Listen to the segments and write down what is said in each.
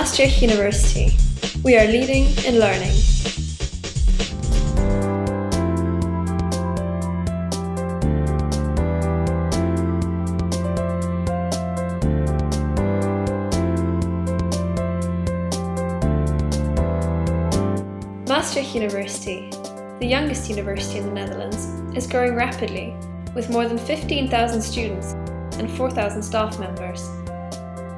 Maastricht University. We are leading in learning. Maastricht University, the youngest university in the Netherlands, is growing rapidly, with more than 15,000 students and 4,000 staff members.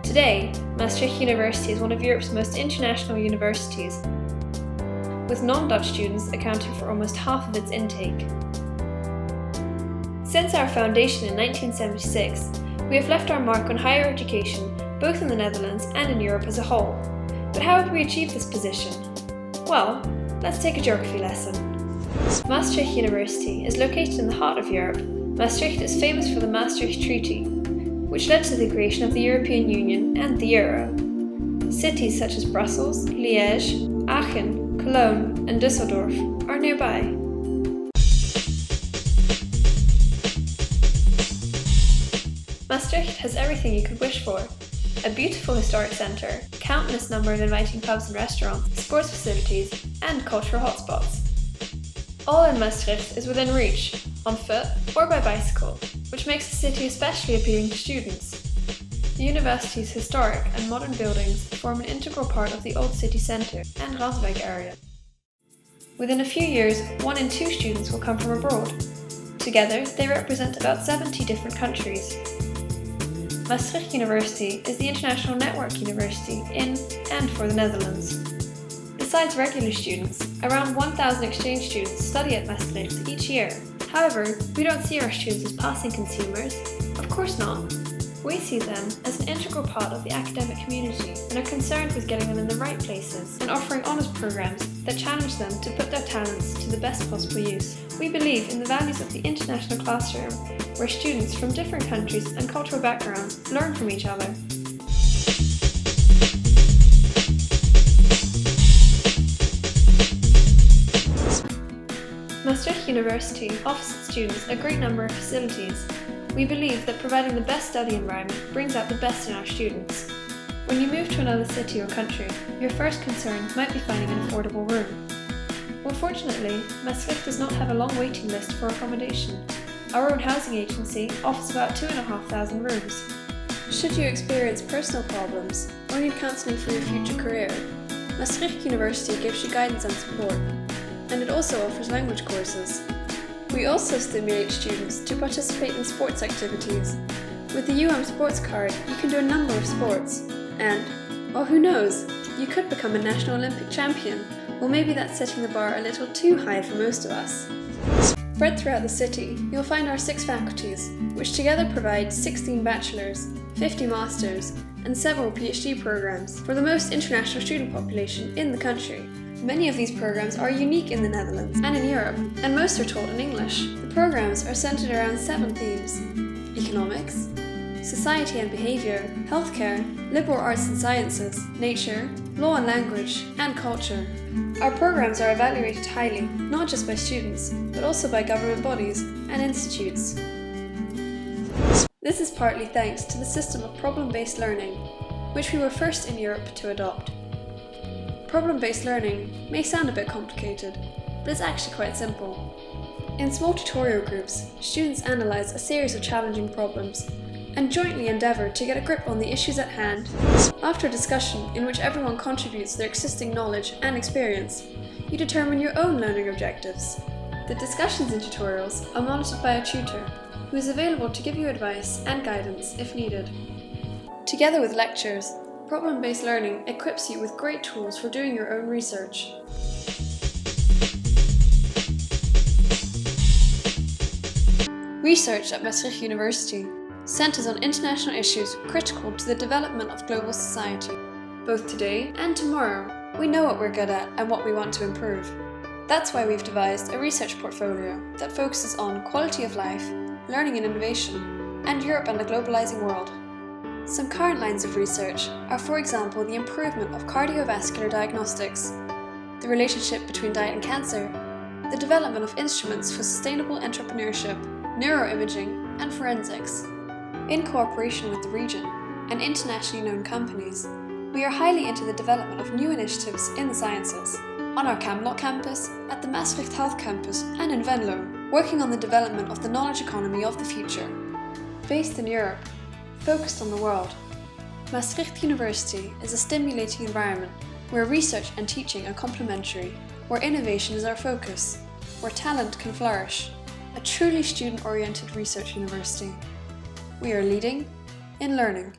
Today, Maastricht University is one of Europe's most international universities, with non-Dutch students accounting for almost half of its intake. Since our foundation in 1976, we have left our mark on higher education both in the Netherlands and in Europe as a whole. But how have we achieved this position? Well, let's take a geography lesson. Maastricht University is located in the heart of Europe. Maastricht is famous for the Maastricht Treaty, which led to the creation of the European Union and the Euro. Cities such as Brussels, Liège, Aachen, Cologne and Düsseldorf are nearby. Maastricht has everything you could wish for. A beautiful historic centre, countless number of inviting pubs and restaurants, sports facilities and cultural hotspots. All in Maastricht is within reach, on foot or by bicycle, which makes the city especially appealing to students. The university's historic and modern buildings form an integral part of the old city centre and Randweg area. Within a few years, 1 in 2 students will come from abroad. Together, they represent about 70 different countries. Maastricht University is the international network university in and for the Netherlands. Besides regular students, around 1,000 exchange students study at Maastricht each year. However, we don't see our students as passing consumers. Of course not. We see them as an integral part of the academic community and are concerned with getting them in the right places and offering honours programs that challenge them to put their talents to the best possible use. We believe in the values of the international classroom, where students from different countries and cultural backgrounds learn from each other. Maastricht University offers its students a great number of facilities. We believe that providing the best study environment brings out the best in our students. When you move to another city or country, your first concern might be finding an affordable room. Well, fortunately, Maastricht does not have a long waiting list for accommodation. Our own housing agency offers about 2,500 rooms. Should you experience personal problems or need counselling for your future career, Maastricht University gives you guidance and support, and it also offers language courses. We also stimulate students to participate in sports activities. With the Sports card, you can do a number of sports, and, or who knows, you could become a national Olympic champion. Well, maybe that's setting the bar a little too high for most of us. Spread throughout the city, you'll find our 6 faculties, which together provide 16 bachelor's, 50 master's, and several PhD programs for the most international student population in the country. Many of these programs are unique in the Netherlands and in Europe, and most are taught in English. The programs are centered around 7 themes: economics, society and behavior, healthcare, liberal arts and sciences, nature, law and language, and culture. Our programs are evaluated highly, not just by students, but also by government bodies and institutes. This is partly thanks to the system of problem-based learning, which we were first in Europe to adopt. Problem-based learning may sound a bit complicated, but it's actually quite simple. In small tutorial groups, students analyse a series of challenging problems and jointly endeavour to get a grip on the issues at hand. After a discussion in which everyone contributes their existing knowledge and experience, you determine your own learning objectives. The discussions in tutorials are monitored by a tutor, who is available to give you advice and guidance if needed. Together with lectures, problem-based learning equips you with great tools for doing your own research. Research at Maastricht University centers on international issues critical to the development of global society. Both today and tomorrow, we know what we're good at and what we want to improve. That's why we've devised a research portfolio that focuses on quality of life, learning and innovation, and Europe and the globalizing world. Some current lines of research are, for example, the improvement of cardiovascular diagnostics, the relationship between diet and cancer, the development of instruments for sustainable entrepreneurship, neuroimaging, and forensics. In cooperation with the region and internationally known companies, We are highly into the development of new initiatives in the sciences, on our Camelot campus, at the Maastricht Health campus and in Venlo, working on the development of the knowledge economy of the future. Based in Europe, focused on the world, Maastricht University is a stimulating environment where research and teaching are complementary, where innovation is our focus, where talent can flourish, a truly student-oriented research university. We are leading in learning.